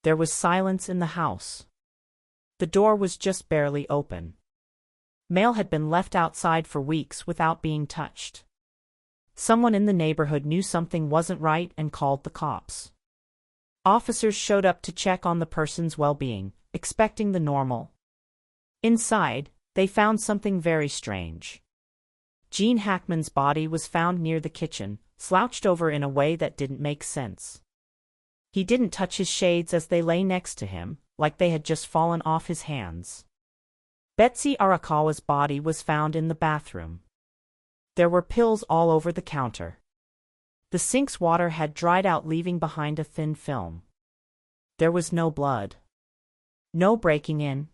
There was silence in the house. The door was just barely open. Mail had been left outside for weeks without being touched. Someone in the neighborhood knew something wasn't right and called the cops. Officers showed up to check on the person's well-being, expecting the normal. Inside, they found something very strange. Gene Hackman's body was found near the kitchen, slouched over in a way that didn't make sense. He didn't touch his shades as they lay next to him, like they had just fallen off his hands. Betsy Arakawa's body was found in the bathroom. There were pills all over the counter. The sink's water had dried out, leaving behind a thin film. There was no blood. No breaking in.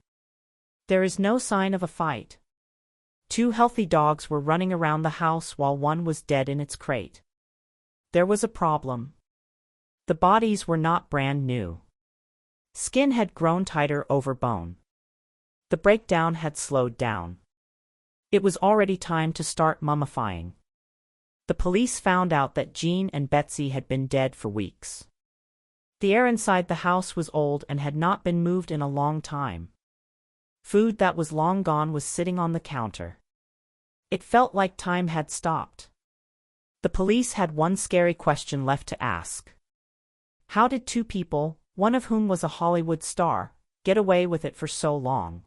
There is no sign of a fight. 2 healthy dogs were running around the house while one was dead in its crate. There was a problem. The bodies were not brand new. Skin had grown tighter over bone. The breakdown had slowed down. It was already time to start mummifying. The police found out that Gene and Betsy had been dead for weeks. The air inside the house was old and had not been moved in a long time. Food that was long gone was sitting on the counter. It felt like time had stopped. The police had one scary question left to ask. How did 2 people, one of whom was a Hollywood star, get away with it for so long?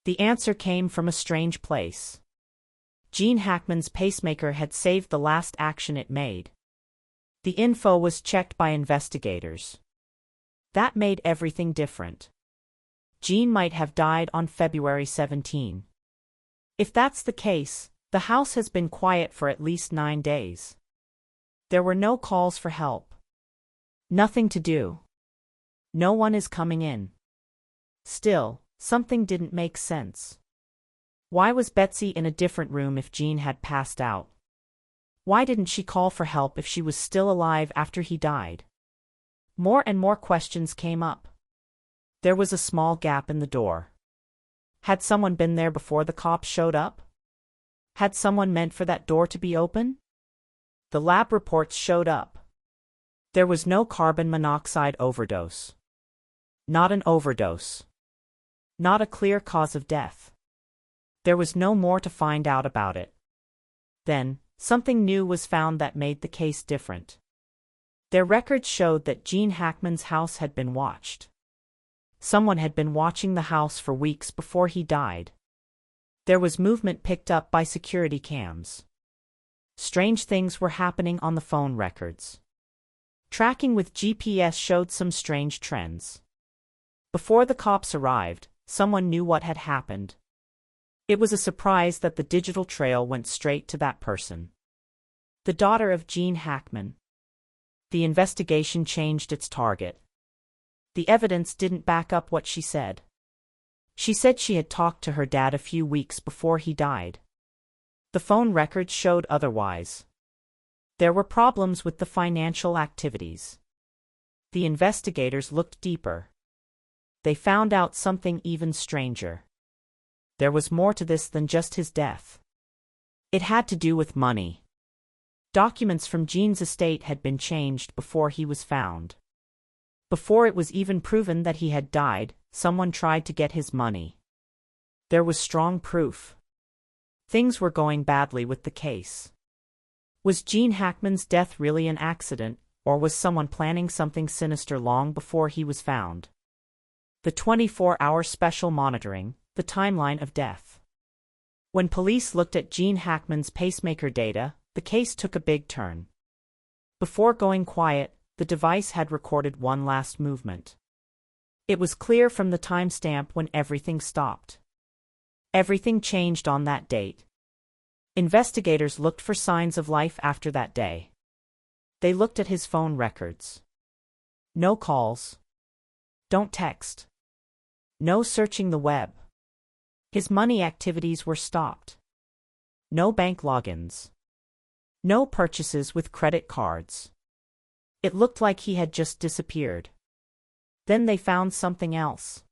The answer came from a strange place. Gene Hackman's pacemaker had saved the last action it made. The info was checked by investigators. That made everything different. Gene might have died on February 17. If that's the case, the house has been quiet for at least 9 days. There were no calls for help. Nothing to do. No one is coming in. Still, something didn't make sense. Why was Betsy in a different room if Gene had passed out? Why didn't she call for help if she was still alive after he died? More and more questions came up. There was a small gap in the door. Had someone been there before the cops showed up? Had someone meant for that door to be open? The lab reports showed up. There was no carbon monoxide overdose. Not an overdose. Not a clear cause of death. There was no more to find out about it. Then, something new was found that made the case different. Their records showed that Gene Hackman's house had been watched. Someone had been watching the house for weeks before he died. There was movement picked up by security cams. Strange things were happening on the phone records. Tracking with GPS showed some strange trends. Before the cops arrived, someone knew what had happened. It was a surprise that the digital trail went straight to that person. The daughter of Gene Hackman. The investigation changed its target. The evidence didn't back up what she said. She said she had talked to her dad a few weeks before he died. The phone records showed otherwise. There were problems with the financial activities. The investigators looked deeper. They found out something even stranger. There was more to this than just his death. It had to do with money. Documents from Gene's estate had been changed before he was found. Before it was even proven that he had died, someone tried to get his money. There was strong proof. Things were going badly with the case. Was Gene Hackman's death really an accident, or was someone planning something sinister long before he was found? The 24-hour special monitoring, the timeline of death. When police looked at Gene Hackman's pacemaker data, the case took a big turn. Before going quiet, the device had recorded one last movement. It was clear from the timestamp when everything stopped. Everything changed on that date. Investigators looked for signs of life after that day. They looked at his phone records. No calls. Don't text. No searching the web. His money activities were stopped. No bank logins. No purchases with credit cards. It looked like he had just disappeared. Then they found something else.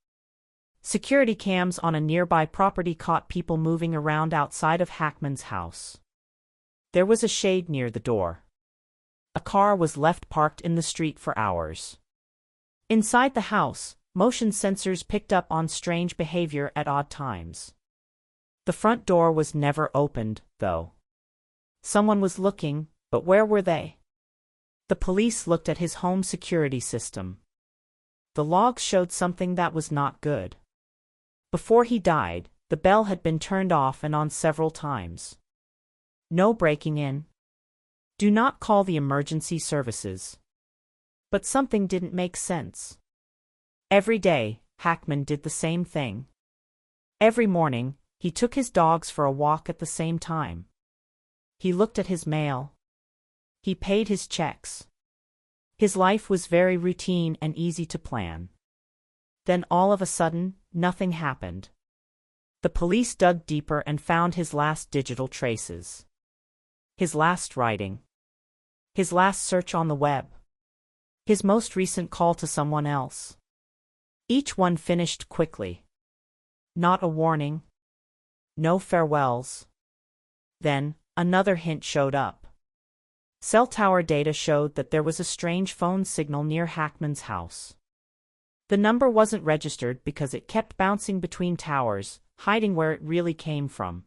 Security cams on a nearby property caught people moving around outside of Hackman's house. There was a shade near the door. A car was left parked in the street for hours. Inside the house, motion sensors picked up on strange behavior at odd times. The front door was never opened, though. Someone was looking, but where were they? The police looked at his home security system. The logs showed something that was not good. Before he died, the bell had been turned off and on several times. No breaking in. Do not call the emergency services. But something didn't make sense. Every day, Hackman did the same thing. Every morning, he took his dogs for a walk at the same time. He looked at his mail. He paid his checks. His life was very routine and easy to plan. Then all of a sudden, nothing happened. The police dug deeper and found his last digital traces. His last writing. His last search on the web. His most recent call to someone else. Each one finished quickly. Not a warning. No farewells. Then, another hint showed up. Cell tower data showed that there was a strange phone signal near Hackman's house. The number wasn't registered because it kept bouncing between towers, hiding where it really came from.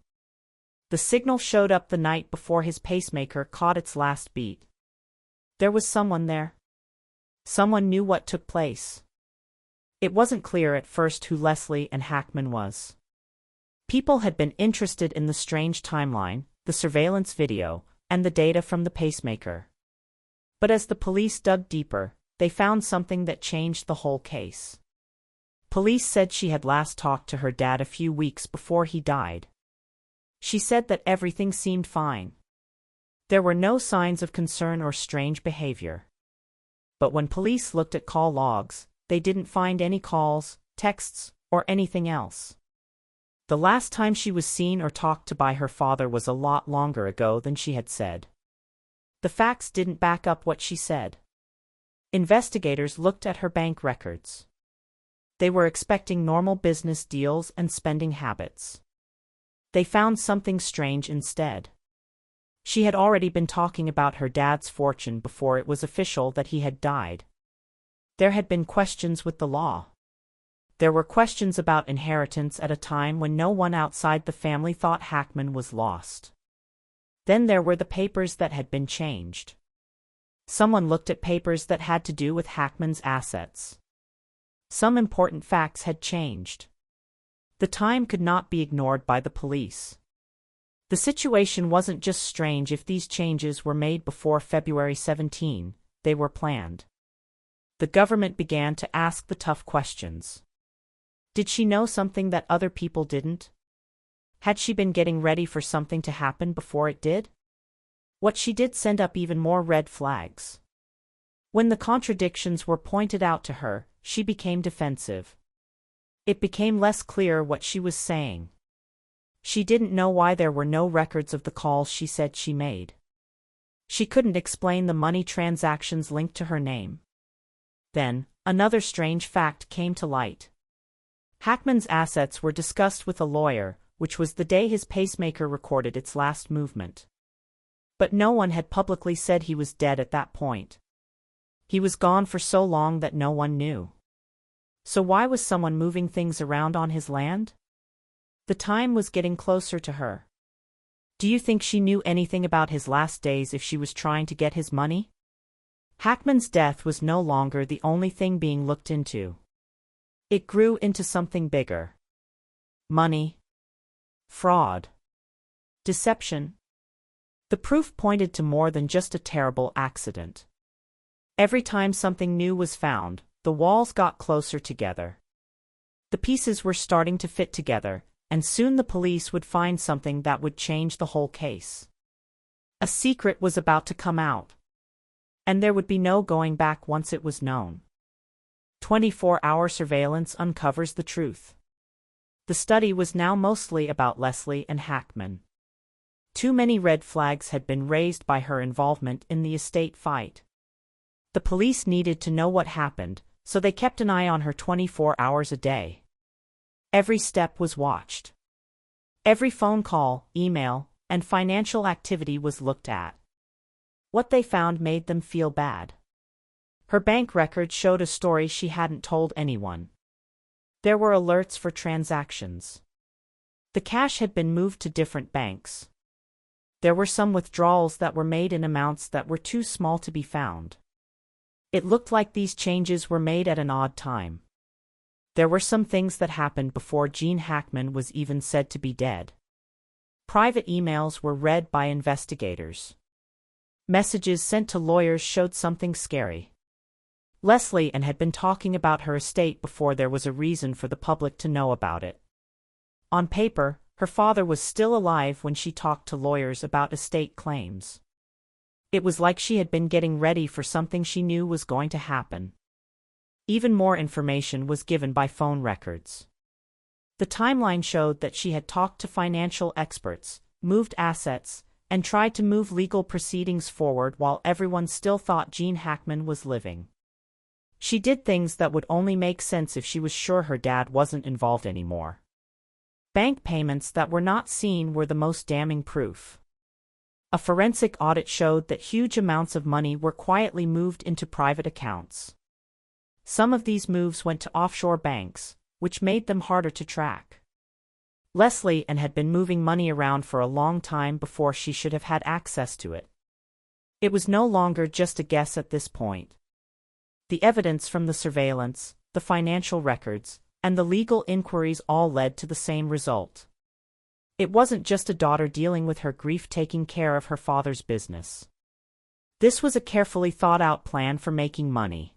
The signal showed up the night before his pacemaker caught its last beat. There was someone there. Someone knew what took place. It wasn't clear at first who Leslie and Hackman was. People had been interested in the strange timeline, the surveillance video, and the data from the pacemaker. But as the police dug deeper, they found something that changed the whole case. Police said she had last talked to her dad a few weeks before he died. She said that everything seemed fine. There were no signs of concern or strange behavior. But when police looked at call logs, they didn't find any calls, texts, or anything else. The last time she was seen or talked to by her father was a lot longer ago than she had said. The facts didn't back up what she said. Investigators looked at her bank records. They were expecting normal business deals and spending habits. They found something strange instead. She had already been talking about her dad's fortune before it was official that he had died. There had been questions with the law. There were questions about inheritance at a time when no one outside the family thought Hackman was lost. Then there were the papers that had been changed. Someone looked at papers that had to do with Hackman's assets. Some important facts had changed. The time could not be ignored by the police. The situation wasn't just strange if these changes were made before February 17, they were planned. The government began to ask the tough questions. Did she know something that other people didn't? Had she been getting ready for something to happen before it did? What she did send up even more red flags. When the contradictions were pointed out to her, she became defensive. It became less clear what she was saying. She didn't know why there were no records of the calls she said she made. She couldn't explain the money transactions linked to her name. Then, another strange fact came to light. Hackman's assets were discussed with a lawyer, which was the day his pacemaker recorded its last movement. But no one had publicly said he was dead at that point. He was gone for so long that no one knew. So why was someone moving things around on his land? The time was getting closer to her. Do you think she knew anything about his last days if she was trying to get his money? Hackman's death was no longer the only thing being looked into. It grew into something bigger. Money. Fraud. Deception. The proof pointed to more than just a terrible accident. Every time something new was found, the walls got closer together. The pieces were starting to fit together, and soon the police would find something that would change the whole case. A secret was about to come out. And there would be no going back once it was known. 24-hour surveillance uncovers the truth. The study was now mostly about Leslie and Hackman. Too many red flags had been raised by her involvement in the estate fight. The police needed to know what happened, so they kept an eye on her 24 hours a day. Every step was watched. Every phone call, email, and financial activity was looked at. What they found made them feel bad. Her bank records showed a story she hadn't told anyone. There were alerts for transactions. The cash had been moved to different banks. There were some withdrawals that were made in amounts that were too small to be found. It looked like these changes were made at an odd time. There were some things that happened before Gene Hackman was even said to be dead. Private emails were read by investigators. Messages sent to lawyers showed something scary. Leslie Ann had been talking about her estate before there was a reason for the public to know about it. On paper, her father was still alive when she talked to lawyers about estate claims. It was like she had been getting ready for something she knew was going to happen. Even more information was given by phone records. The timeline showed that she had talked to financial experts, moved assets, and tried to move legal proceedings forward while everyone still thought Gene Hackman was living. She did things that would only make sense if she was sure her dad wasn't involved anymore. Bank payments that were not seen were the most damning proof. A forensic audit showed that huge amounts of money were quietly moved into private accounts. Some of these moves went to offshore banks, which made them harder to track. Leslie Ann had been moving money around for a long time before she should have had access to it. It was no longer just a guess at this point. The evidence from the surveillance, the financial records, and the legal inquiries all led to the same result. It wasn't just a daughter dealing with her grief taking care of her father's business. This was a carefully thought-out plan for making money.